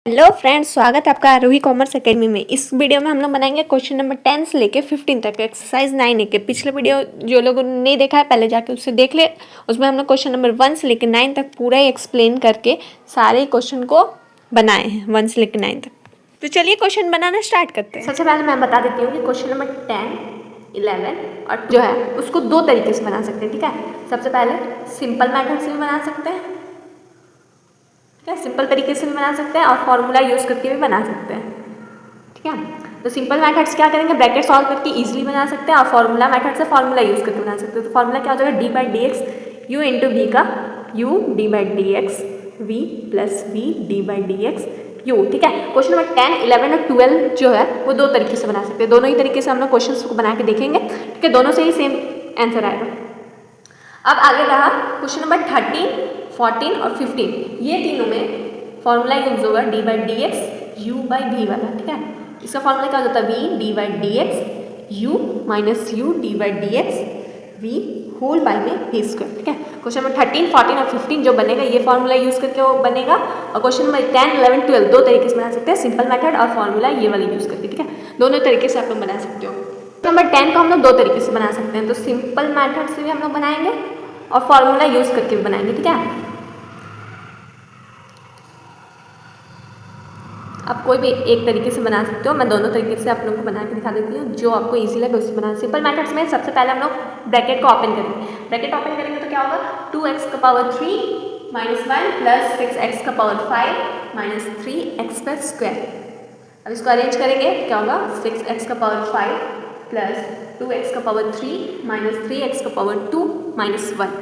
Hello friends, स्वागत है आपका आरोही कॉमर्स एकेडमी में। इस वीडियो में हम लोग बनाएंगे क्वेश्चन नंबर 10 से लेके 15 तक एक्सरसाइज 9 के। पिछले वीडियो जो लोगों ने नहीं देखा है पहले जाके उससे देख ले। उसमें हम लोग क्वेश्चन नंबर 1 से लेकर 9 तक पूरा ही एक्सप्लेन करके सारे क्वेश्चन को बनाए हैं 1 से लेकर 9 तक। तो चलिए क्वेश्चन बनाना स्टार्ट करते हैं। सबसे पहले मैं बता देती हूँ कि क्वेश्चन नंबर 10, 11 और जो है उसको दो तरीके से बना सकते हैं। ठीक है, सबसे पहले सिंपल मैथड से भी बना सकते हैं, सिंपल तरीके से भी बना सकते हैं और फॉर्मूला यूज़ करके भी बना सकते हैं। ठीक है, तो सिंपल मेथड्स क्या करेंगे, ब्रैकेट सॉल्व करके इजीली बना सकते हैं और फॉर्मूला मेथड से फॉर्मूला यूज़ करके बना सकते हैं। तो फॉर्मूला क्या हो जाएगा, D by D x U into V का U D by D x V plus V D by D x U. ठीक है, क्वेश्चन नंबर 10, 11 और 12 जो है वो दो तरीके से बना सकते हैं। दोनों ही तरीके से हम लोग क्वेश्चन को बना के देखेंगे। ठीक है, दोनों से ही सेम आंसर आएगा। अब आगे रहा क्वेश्चन नंबर 13, 14 और 15। ये तीनों में फॉर्मूला यूज होगा d by D x u by v वाला। ठीक है, इसका फॉर्मूला क्या हो जाता है, v D by D x u minus u D by D x v whole by में वी स्क्वायर। ठीक है, क्वेश्चन नंबर 13, 14 और 15 जो बनेगा ये फॉर्मूला यूज करके वो बनेगा। और क्वेश्चन नंबर 10, 11, 12 दो तरीके से बना सकते हैं, सिंपल मेथड और फॉर्मूला ये वाला यूज करके। ठीक है, दोनों तरीके से आप लोग बना सकते हो। नंबर 10 को हम लोग दो तरीके से बना सकते हैं, तो सिंपल मेथड से भी हम लोग बनाएंगे और फॉर्मूला यूज करके भी बनाएंगे। ठीक है, आप कोई भी एक तरीके से बना सकते हो, मैं दोनों तरीके से आप लोगों को बना के दिखा देती हूँ, जो आपको इजी लगे उससे बना। सिंपल मेथड्स में सबसे पहले हम लोग ब्रैकेट को ओपन करेंगे। ब्रैकेट ओपन करेंगे तो क्या होगा, 2x का पावर 3 माइनस 1 प्लस 6x का पावर 5 माइनस 3x का स्क्वायर। अब इसको अरेंज करेंगे, क्या होगा, 6x का पावर 5 प्लस 2x का पावर 3 माइनस 3x का पावर 2 माइनस 1।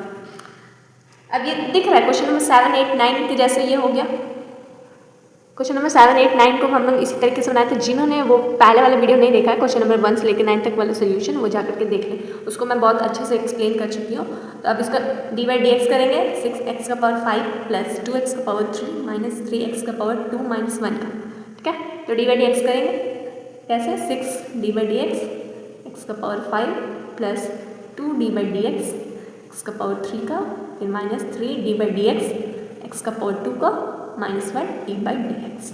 अब ये दिख रहा है क्वेश्चन नंबर 7, 8, 9 के जैसे ये हो गया। क्वेश्चन नंबर 7, 8, 9 को हम लोग इसी तरीके से बनाए थे। जिन्होंने वो पहले वाला वीडियो नहीं देखा है, क्वेश्चन नंबर 1 से लेकर 9 तक वाला सोल्यूशन, वो जाकर के देख लें, उसको मैं बहुत अच्छे से एक्सप्लेन कर चुकी हूँ। तो अब इसका डी बाई डी एक्स करेंगे, 6x का पावर 5 प्लस 2x का पावर 3 माइनस 3x का पावर 2 माइनस 1 का। ठीक है, तो डी बाई डी एक्स करेंगे कैसे, 6 डी बाई डी एक्स का power 5 plus 2 D by D X का पावर 3 का, फिर minus 3 D by D X का पावर 2 का minus 1 d by D x.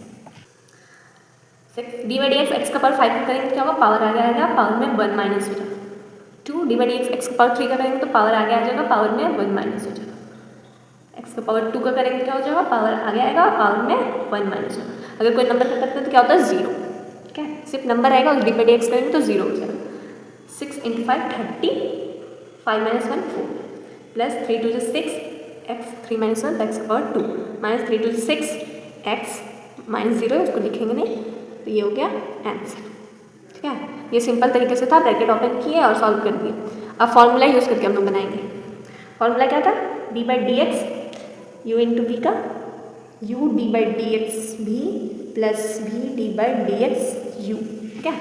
6 D by D X का पावर 5 का करेंगे तो क्या होगा, पावर आगे आएगा, पावर में 1 माइनस हो जाएगा। 2 डी बाई डी एक्स का पावर 3 का करेंगे तो पावर आगे आ जाएगा, पावर में 1 माइनस हो जाएगा। एक्स का पावर 2 का करेंगे क्या हो जाएगा, पावर आगे आएगा, पावर में 1 माइनस होगा। अगर कोई नंबर करते हैं तो क्या होता है, 0। ठीक है, सिर्फ नंबर आएगा और डी बाई डी एक्स करेंगे तो 0 हो जाएगा। 6 × 5 30, 5 minus 1 4 plus 3 2 6 x 3 minus 1 x का पावर 2 माइनस 3 2 6 x माइनस 0, इसको लिखेंगे नहीं, तो ये हो गया आंसर। ठीक है, ये सिंपल तरीके से था, ब्रैकेट ओपन किए और सॉल्व कर दिए। अब फॉर्मूला यूज़ करके हम लोग बनाएंगे। फॉर्मूला क्या था, D by D x U into V का U D by D x V plus V D by D x U. ठीक है,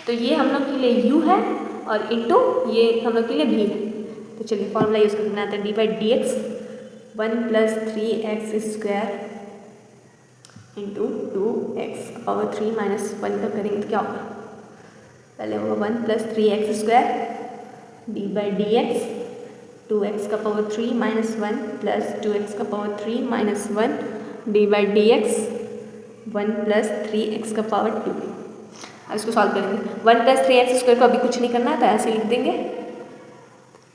तो ये हम लोग के लिए u है और इंटू ये हम लोग के लिए v है। तो चलिए फॉर्मूला यूज़ करके बनाते हैं, D by D x 1 plus 3x square into 2x का पावर 3 माइनस 1 का करेंगे तो क्या होगा, पहले होगा 1 plus 3x square D by D x 2x का पावर 3 माइनस 1 प्लस 2x का power 3 minus 1 d by D x 1 plus 3x का पावर 2। अब इसको सॉल्व करेंगे, 1 प्लस 3x स्क्वायर को अभी कुछ नहीं करना है तो ऐसे लिख देंगे।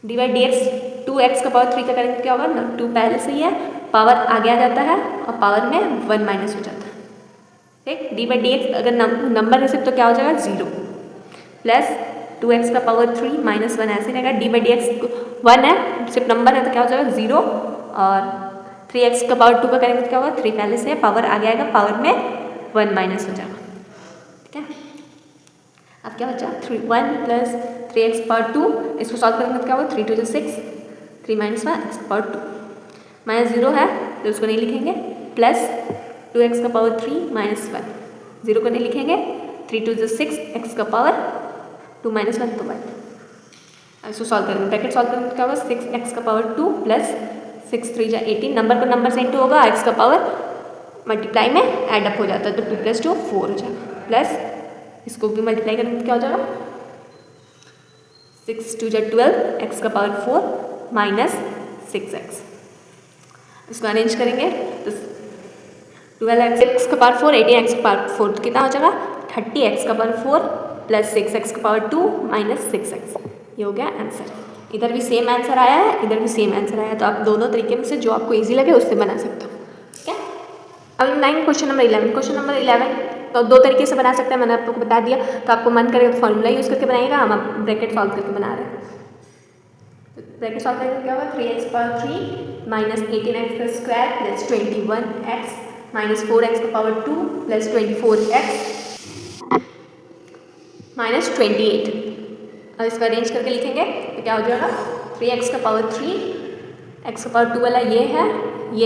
D by D x 2x का पावर 3 का करेंगे क्या होगा, 2 पहले से ही है, पावर आगे आ जाता है और पावर में 1 माइनस हो जाता है। ठीक, डी बाई डी एक्स अगर नंबर है सिर्फ तो क्या हो जाएगा, 0 प्लस 2x का पावर 3 माइनस 1 ऐसे रहेगा। डी बाई डी एक्स 1 है, सिर्फ नंबर है तो क्या हो जाएगा 0 और 3x का पावर 2 का करेंगे तो क्या होगा, 3 पहले से है, पावर आगे आएगा, पावर में 1 माइनस हो जाएगा। ठीक है, अब क्या बचा, 1 प्लस 3x पावर 2, इसको सॉल्व करेंगे तो क्या होगा, 3 2 6 3 माइनस 1 x का पावर 2 माइनस 0 है तो उसको नहीं लिखेंगे, प्लस 2x का पावर 3 माइनस 1, 0 को नहीं लिखेंगे, 3 2 6 x का पावर 2 माइनस 1 तो 1। अब इसको सॉल्व करेंगे, ब्रैकेट सॉल्व करेंगे तो क्या होगा, 6x का पावर 2 प्लस 6 3 जा 18, नंबर को नंबर से इंटू होगा, x का पावर मल्टीप्लाई में एडअप हो जाता है तो 2 + 2 4 हो जाएगा, प्लस इसको भी मल्टीप्लाई करेंगे तो क्या हो जाएगा, 6 2 जा 12 x का पावर 4 माइनस 6x। इसको अरेंज करेंगे तो 12 एक्स का पावर 4, 18 एक्स का पावर 4 तो कितना हो जाएगा 30 एक्स का पावर 4 प्लस 6 एक्स का पावर 2 माइनस 6 एक्स। ये हो गया आंसर। इधर भी सेम आंसर आया है, इधर भी सेम आंसर आया है, तो आप दोनों तरीके में से जो आपको ईजी लगे उससे बना सकते हो। ठीक है, अब 9 क्वेश्चन नंबर 11। क्वेश्चन नंबर 11 तो दो तरीके से बना सकते हैं, मैंने आपको बता दिया। तो आपको मन करेगा तो फॉर्मूला यूज़ करके बनाइएगा, हम ब्रैकेट सॉल्व करके बना रहे हैं। ब्रैकेट सॉल्व करेंगे क्या होगा 3x power 3 minus 18x square plus 21x minus 4x का पावर 2 प्लस 24x माइनस 28। अब इसको अरेंज करके लिखेंगे तो क्या हो जाएगा 3x का पावर 3, x का पावर 2 वाला ये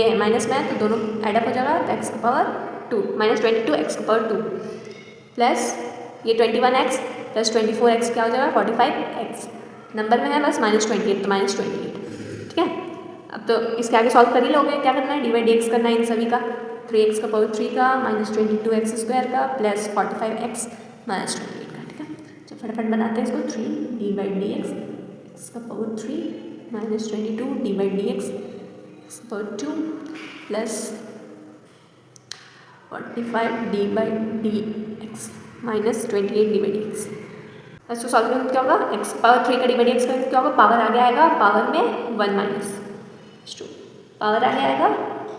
है माइनस में है तो दोनों एडअप हो जाएगा, तो x का पावर 2 माइनस 22 x का पावर 2 प्लस ये 21x प्लस 24x क्या हो जाएगा 45x। नंबर में है बस माइनस 28 तो माइनस 28। ठीक है, अब तो इसके आगे सॉल्व कर ही लोगे। क्या करना है डी बाई डी एक्स करना है इन सभी का, 3x का पावर 3 का माइनस 22x स्क्वायर का प्लस 45x माइनस 28 का। ठीक है, तो फटाफट बनाते हैं इसको। 3 डी बाई डी एक्स का power 3 minus 22 D by D x power 2 plus 45 D by D x minus 28 D by D x. इसको सॉल्व करेंगे क्या होगा एक्स पावर 3 का डी बाई डी एक्स करेंगे क्या होगा, पावर आगे आएगा पावर में 1 माइनस 2, पावर आगे आएगा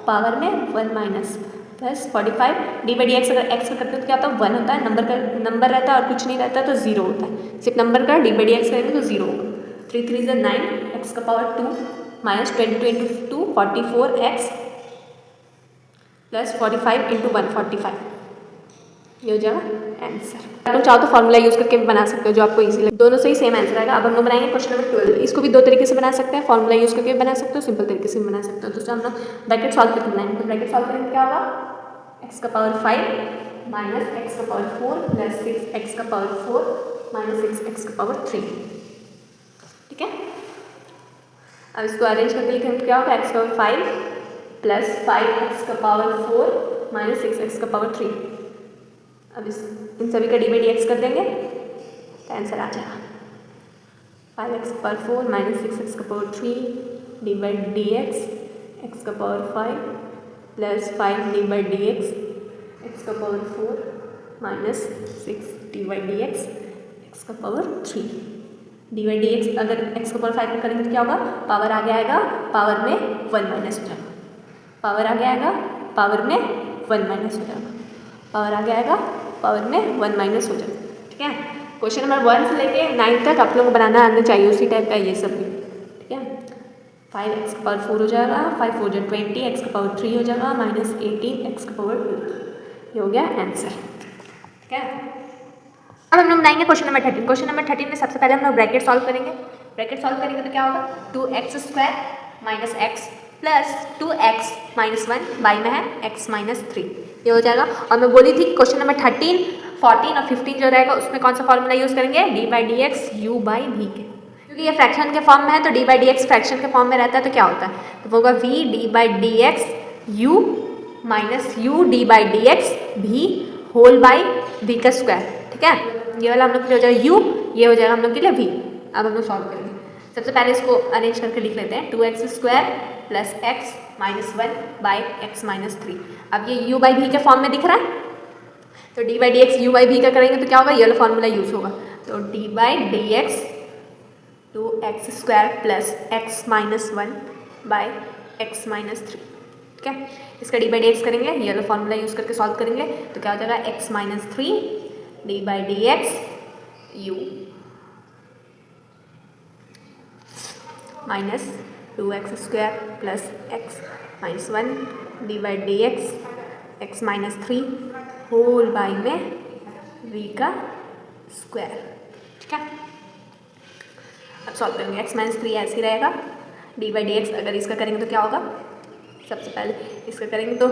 पावर में 1 minus plus 45 D by D X. अगर एक्स का करते हैं तो क्या होता है 1 होता है, नंबर रहता है और कुछ नहीं रहता है तो 0 होता है। सिर्फ नंबर का डी बाई डी एक्स करेंगे तो 0 होगा। 3 3 is 9 एक्स का power 2 minus 22 into 2 44x plus 45 into 145। ये हो जाएगा आंसर। आप लोग चाहो तो फॉर्मूला यूज़ करके भी बना सकते हो जो आपको इजी लगे, दोनों से ही सेम आंसर आएगा। अब हम लोग बनाएंगे क्वेश्चन नंबर 12। इसको भी दो तरीके से बना सकते हैं, फॉर्मूला यूज़ करके भी बना सकते हो, सिंपल तरीके से भी बना सकते हो। तो हम लोग ब्रैकेट सॉल्व करके बनाएंगे। तो ब्रैकेट सॉल्व करेंगे क्या होगा एक्स का पावर 5 माइनस एक्स का पावर 4 प्लस 6 एक्स का पावर 4 माइनस 6 एक्स का पावर 3। ठीक है, अब इसको अरेंज करके लिखेंगे तो क्या होगा एक्स का पावर 5 प्लस 5 एक्स का पावर 4 माइनस 6 एक्स का पावर 3। अब इन सभी का डी बाई डी एक्स कर देंगे तो आंसर आ जाएगा 5x का पावर 4 माइनस 6x का power 3 D by D X का power 5 plus 5 D by D X का power 4 minus 6 D by D X का power 3। D by D X अगर एक्स का पावर 5 करेंगे तो क्या होगा पावर आगे आएगा पावर में 1 माइनस हो जाएगा, पावर आगे आएगा पावर में 1 माइनस हो जाएगा, पावर आगे आएगा पावर में 1 माइनस हो जाएगा। ठीक है, क्वेश्चन नंबर 1 से लेके 9 तक आप लोगों को बनाना आना चाहिए उसी टाइप का ये सब भी। ठीक है, 5x का पावर 4 हो जाएगा, 5 4 जा 20 एक्स का पावर 3 हो जाएगा माइनस 18 एक्स का पावर 2। ये हो गया आंसर। ठीक है, अब हम लोग बनाएंगे क्वेश्चन नंबर 13। क्वेश्चन नंबर 13 में सबसे पहले हम लोग ब्रैकेट सॉल्व करेंगे। ब्रैकेट सॉल्व करेंगे तो क्या होगा 2x square minus x plus 2x minus 1 by में है x माइनस 3। ये हो जाएगा। और मैं बोली थी क्वेश्चन नंबर 13, 14 और 15 जो रहेगा उसमें कौन सा फॉर्मूला यूज़ करेंगे d by D x u by v के, क्योंकि ये फ्रैक्शन के फॉर्म में है तो d by D x fraction के फॉर्म में रहता है तो क्या होता है तो वो होगा v D by D x u minus u D by D x v whole by v का स्क्वायर। ठीक है, ये वाला हम लोग के लिए हो जाएगा u, ये हो जाएगा हम लोग के लिए v। अब हम लोग सॉल्व करेंगे। सबसे पहले इसको अरेंज करके लिख लेते हैं 2x square plus x minus 1 by x minus 3। अब ये u बाई v के फॉर्म में दिख रहा है तो d by D x u by v का करेंगे तो क्या होगा ये वाला फॉर्मूला यूज़ होगा। तो d by D x 2x square plus x minus 1 by x minus 3। ठीक है, इसका d बाई डी एक्स करेंगे ये वाला फॉर्मूला यूज़ करके सॉल्व करेंगे तो क्या हो जाएगा x minus 3 D by D x u minus 2x square plus x minus 1 d by D x minus 3 whole by में v का स्क्वायर। ठीक है, अब सॉल्व करेंगे x माइनस 3 ऐसे ही रहेगा, डी बाई डी एक्स अगर इसका करेंगे तो क्या होगा सबसे पहले इसका करेंगे तो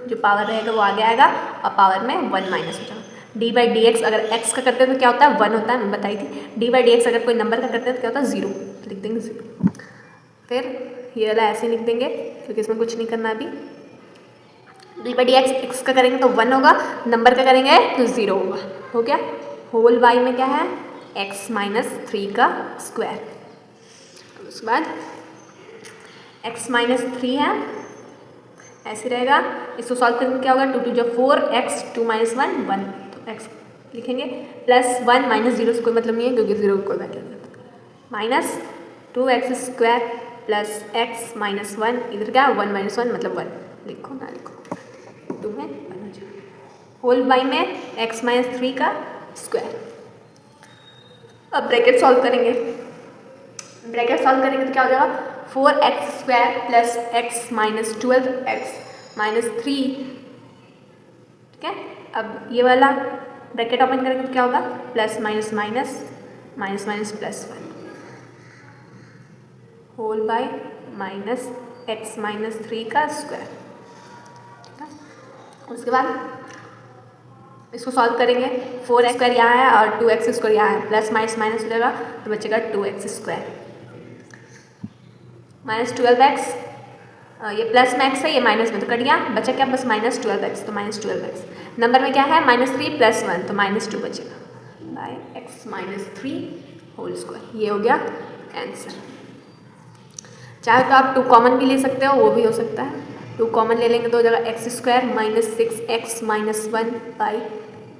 जो पावर रहेगा वो आगे आएगा और पावर में 1 माइनस हो जाएगा। डी बाई डी एक्स अगर x का करते हैं तो क्या होता है 1 होता है, मैं बताई थी। डी बाई डी एक्स अगर कोई नंबर का करते हैं तो क्या होता है 0, लिख देंगे 0। फिर ये वाला ऐसे लिख देंगे क्योंकि इसमें कुछ नहीं करना अभी। डी बाई डी एक्स का करेंगे तो 1 होगा, नंबर का करेंगे तो 0 होगा। हो गया, होल बाई में क्या है x माइनस 3 का स्क्वायर। उसके बाद x माइनस 3 है ऐसे रहेगा। इसको सॉल्व करने क्या होगा, 2 2 जो 4 x 2 माइनस 1 1, तो x लिखेंगे प्लस 1 माइनस 0 से कोई मतलब नहीं है क्योंकि 0 को कोई वैल्यू नहीं होता, minus 2x square plus x minus 1, इधर क्या 1 माइनस 1 मतलब 1, लिखो ना लिखो 2 में 1 हो जाए, होल बाई में x माइनस 3 का स्क्वायर। अब ब्रैकेट सॉल्व करेंगे, ब्रैकेट सॉल्व करेंगे तो क्या हो जाएगा 4x square plus x minus 12x minus 3, ठीक है। अब ये वाला ब्रैकेट ओपन करेंगे तो क्या होगा plus minus minus minus minus plus 1 whole by minus x minus 3 का स्क्वायर, ठीक है। उसके बाद इसको सॉल्व करेंगे, 4x स्क्वायर यहाँ है और 2x स्क्वायर यहाँ है, प्लस माइनस माइनस हो जाएगा तो बचेगा 2x स्क्वायर माइनस 12x, ये प्लस में x है ये माइनस में तो कट गया, बचा क्या बस माइनस 12x, तो माइनस 12x नंबर में क्या है माइनस 3 प्लस 1 तो माइनस 2 बचेगा by x minus 3 whole square. ये हो गया आंसर। चाहे तो आप 2 कॉमन भी ले सकते हो, वो भी हो सकता है, 2 कॉमन ले लेंगे तो हो जाएगा x square minus 6x minus 1 by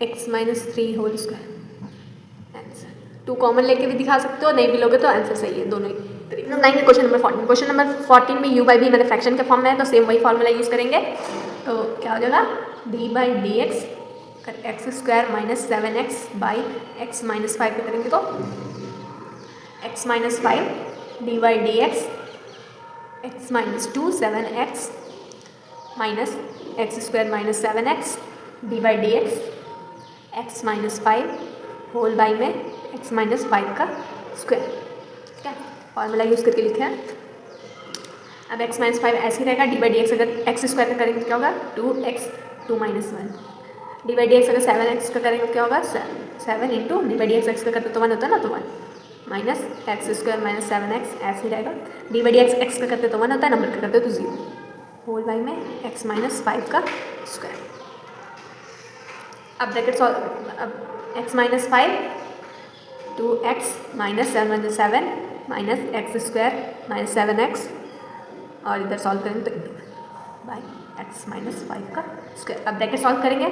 x minus 3 whole square answer. 2 common लेके भी दिखा सकते हो, नहीं भी लोगे तो आंसर सही है, दोनों ही तरीके। लाएंगे क्वेश्चन नंबर 14, क्वेश्चन नंबर 14 में u बाई बी मैंने फ्रैक्शन के फॉर्म में है तो सेम वही फॉर्मूला यूज़ करेंगे, तो क्या हो जाएगा d by D x x square minus 7x by x minus 5 पे करेंगे तो x minus 5 D by D x x minus 2 7x minus x square minus 7x d by D x x minus 5 whole by में x minus 5 का square, ठीक है। Formula use करके लिखे हैं। अब एक्स माइनस 5 ऐसे ही रहेगा, डी बाई डी एक्स अगर एक्स स्क्वायर का करेंगे तो क्या होगा 2x 2 minus 1, d by D X अगर 7x का करेंगे तो क्या होगा 7 into D by D X का करते तो 1 होता है ना, तो 1 minus x square minus 7x ऐसे ही रहेगा, डी बाई डी एक्स का करते तो 1 होता है, नंबर का करते तो 0 होल बाई में एक्स माइनस 5 का स्क्वायर। अब ब्रैकेट सॉल्व, अब x minus 5 2x minus 7 minus x square minus 7x और इधर सॉल्व करेंगे तो इंटू बाई एक्स माइनस 5 का स्क्वायर। अब ब्रैकेट सॉल्व करेंगे,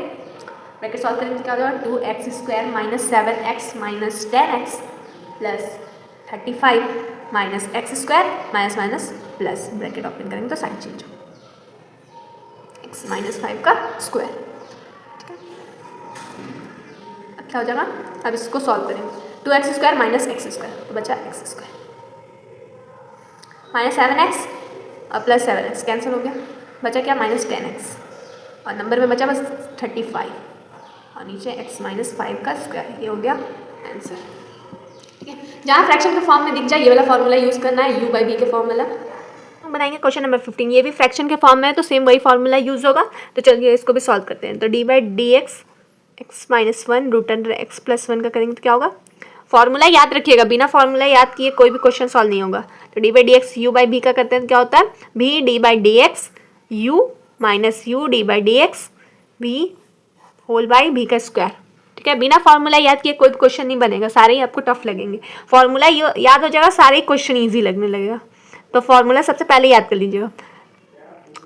ब्रैकेट सॉल्व करेंगे तो क्या हो जाएगा 2x square minus 7x minus 10x plus 35 minus x square minus minus plus, bracket open करेंगे तो साइन चेंज हो एक्स माइनस 5 का स्क्वायर, ठीक है। अब क्या हो जाएगा, अब इसको सॉल्व करेंगे 2x square minus x square तो बचा एक्स स्क्वायर माइनस 7x और प्लस 7x कैंसिल हो गया, बचा क्या माइनस 10x और नंबर में बचा बस 35 और नीचे x माइनस 5 का स्क्वायर, ये हो गया आंसर, ठीक है। जहाँ फ्रैक्शन के फॉर्म में दिख जाए ये वाला फॉर्मूला यूज़ करना है, u बाई बी के फॉर्मूला। हम बनाएंगे क्वेश्चन नंबर 15, ये भी फ्रैक्शन के फॉर्म में है तो सेम वही फॉर्मूला यूज़ होगा, तो चलिए इसको भी सॉल्व करते हैं। तो d by D x x minus 1 root under x plus 1 का करेंगे तो क्या होगा, फॉर्मूला याद रखिएगा, बिना फॉर्मूला याद किए कोई भी क्वेश्चन सॉल्व नहीं होगा। तो d by D x u by v का करते हैं तो क्या होता है v d by D x u minus u D by D x v whole by v का स्क्वायर, ठीक है। बिना फॉर्मूला याद किए कोई भी क्वेश्चन नहीं बनेगा, सारे ही आपको टफ लगेंगे, फॉर्मूला याद हो जाएगा सारे ही क्वेश्चन ईजी लगने लगेगा, तो फॉर्मूला सबसे पहले याद कर लीजिएगा।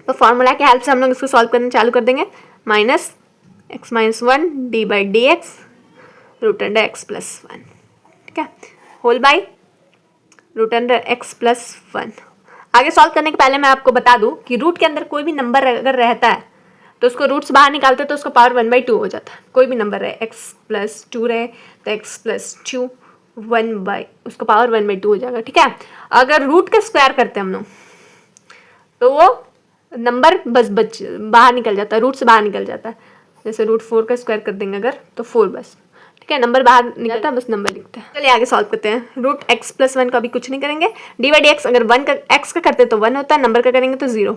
तो फॉर्मूला के हेल्प से हम लोग इसको सॉल्व करना चालू कर देंगे, minus x minus 1 d by D x root under x plus 1, ठीक है, whole by root under x plus 1। आगे सॉल्व करने के पहले मैं आपको बता दूं कि रूट के अंदर कोई भी नंबर अगर रहता है तो उसको रूट से बाहर निकालते तो उसका पावर 1/2 हो जाता है, कोई भी नंबर रहे x प्लस 2 रहे तो x प्लस 2 1 उसका पावर 1/2 हो जाएगा, ठीक है। अगर रूट का स्क्वायर करते हैं हम लोग तो वो नंबर बस बाहर निकल जाता है, रूट से बाहर निकल जाता है, जैसे रूट 4 का स्क्वायर कर देंगे अगर तो 4 बस, ठीक है, नंबर बाहर निकलता है, बस नंबर लिखते हैं। चलिए आगे सॉल्व करते हैं। रूट एक्स प्लस 1 का भी कुछ नहीं करेंगे, डी बाई डी एक्स अगर 1 का एक्स का करते तो 1 होता है, नंबर का करेंगे तो 0,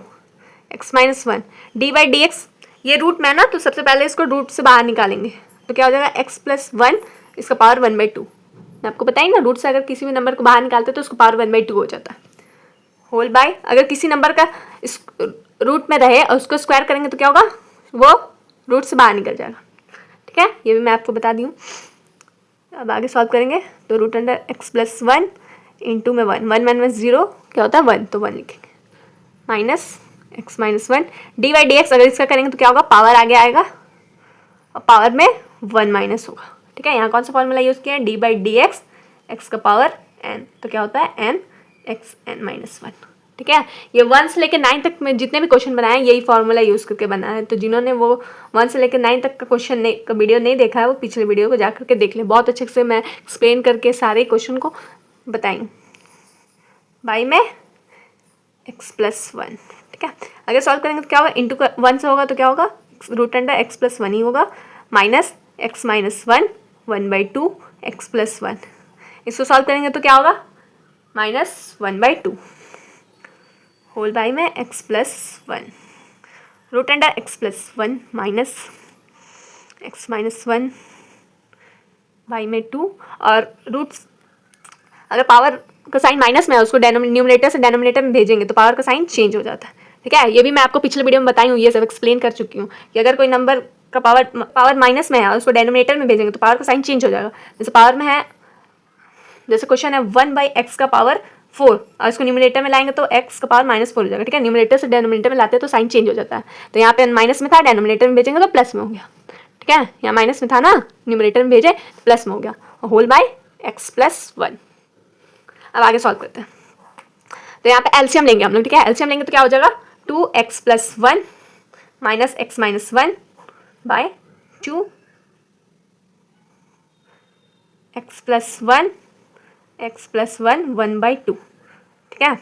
x minus 1 d by D x, ये रूट में है ना तो सबसे पहले इसको रूट से बाहर निकालेंगे तो क्या हो जाएगा एक्स प्लस 1 इसका पावर 1/2, मैं आपको बताइए ना रूट से अगर किसी भी नंबर को बाहर निकालते तो उसको पावर 1/2 हो जाता है, होल बाय अगर किसी नंबर का इस रूट में रहे और उसको स्क्वायर करेंगे तो क्या होगा वो रूट से बाहर निकल जाएगा, ठीक है, ये भी मैं आपको बता दी हूँ। अब आगे सॉल्व करेंगे तो root under x plus 1 into में 1 1 1 में 0 क्या होता है 1 तो 1 लिखेंगे, minus x minus one D by D X अगर इसका करेंगे तो क्या होगा, पावर आगे आएगा और पावर में वन माइनस होगा। ठीक है, यहाँ कौन सा फॉर्मूला यूज़ किया है, d by D x x का पावर एन, तो क्या होता है n x n minus one. ठीक है, ये 1 से लेकर 9 तक में जितने भी क्वेश्चन बनाए हैं यही फॉर्मूला यूज़ करके बनाया है। तो जिन्होंने वो 1 से लेकर 9 तक का क्वेश्चन का वीडियो नहीं देखा है वो पिछले वीडियो को जा करके देख लें, बहुत अच्छे से मैं एक्सप्लेन करके सारे क्वेश्चन को बताई बाई में एक्स प्लस वन। ठीक है, अगर सॉल्व करेंगे तो क्या होगा, इंटू का 1 से होगा तो क्या होगा, root under x plus one ही होगा, minus x minus one one by two X plus one. इसको सॉल्व करेंगे तो क्या होगा, minus one by two whole by में X plus one, root under x plus one minus x minus one by में two, और roots अगर power का साइन माइनस में है उसको न्यूमरेटर से डेनोमिनेटर में भेजेंगे तो पावर का साइन चेंज हो जाता है। ठीक है, ये भी मैं आपको पिछले वीडियो में बताई हूँ, ये सब एक्सप्लेन कर चुकी हूँ कि अगर कोई नंबर का पावर माइनस में है और उसको डेनोमिनेटर में भेजेंगे तो पावर का साइन चेंज हो जाएगा। जैसे पावर में है, जैसे क्वेश्चन है 1 बाई एक्स का पावर 4 और इसको न्यूमरेटर में लाएंगे तो एक्स का पावर माइनस 4 हो जाएगा। ठीक है, न्यूमरेटर से डेनोमिनेटर में लाते हैं तो साइन चेंज हो जाता है। तो यहाँ पे माइनस में था, डेनोमिनेटर में भेजेंगे तो प्लस में हो गया। ठीक है, यहाँ माइनस में था ना, न्यूमरेटर में भेजे तो प्लस में हो गया, whole by x plus one. अब आगे सॉल्व करते हैं। तो यहाँ पे एलसीएम लेंगे हम लोग। ठीक है, एलसीएम लेंगे तो क्या हो जाएगा, 2x plus one minus x minus one by 2 x plus one x plus one one by to. ठीक है,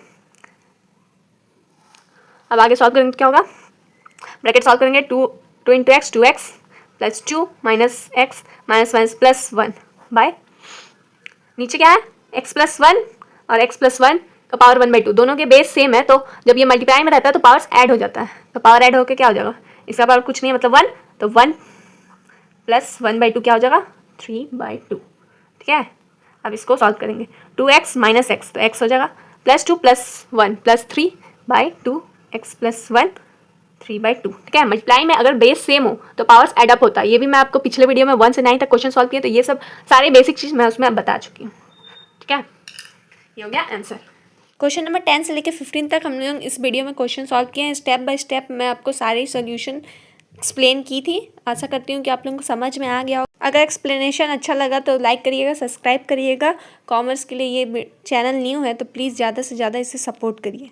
अब आगे सॉल्व करेंगे तो क्या होगा, ब्रैकेट सॉल्व करेंगे, two into x 2x plus two minus x minus one plus one by, नीचे क्या है x प्लस वन और x प्लस वन का पावर वन बाई टू, दोनों के बेस सेम है तो जब ये मल्टीप्लाई में रहता है तो पावर्स ऐड हो जाता है। तो पावर ऐड होकर क्या हो जाएगा, इसका पावर कुछ नहीं है मतलब वन, तो one plus one by to क्या हो जाएगा, 3/2। ठीक है, अब इसको सॉल्व करेंगे, 2x माइनस एक्स तो x हो जाएगा, plus two plus one plus 3/2 x plus one 3/2। ठीक है, मल्टीप्लाई में अगर बेस सेम हो तो पावर्स एड अप होता है। ये भी मैं आपको पिछले वीडियो में 1 से 9 तक क्वेश्चन सॉल्व किए तो ये सब सारे बेसिक चीज़ मैं उसमें बता चुकी हूँ। ठीक है, ये हो गया आंसर। क्वेश्चन नंबर 10 से लेकर 15 तक हम लोग इस वीडियो में क्वेश्चन सॉल्व किए हैं। स्टेप बाय स्टेप मैं आपको सारी सोल्यूशन एक्सप्लेन की थी। आशा करती हूँ कि आप लोगों को समझ में आ गया हो। अगर एक्सप्लेनेशन अच्छा लगा तो लाइक करिएगा, सब्सक्राइब करिएगा। कॉमर्स के लिए ये चैनल न्यू है तो प्लीज़ ज़्यादा से ज़्यादा इसे सपोर्ट करिए।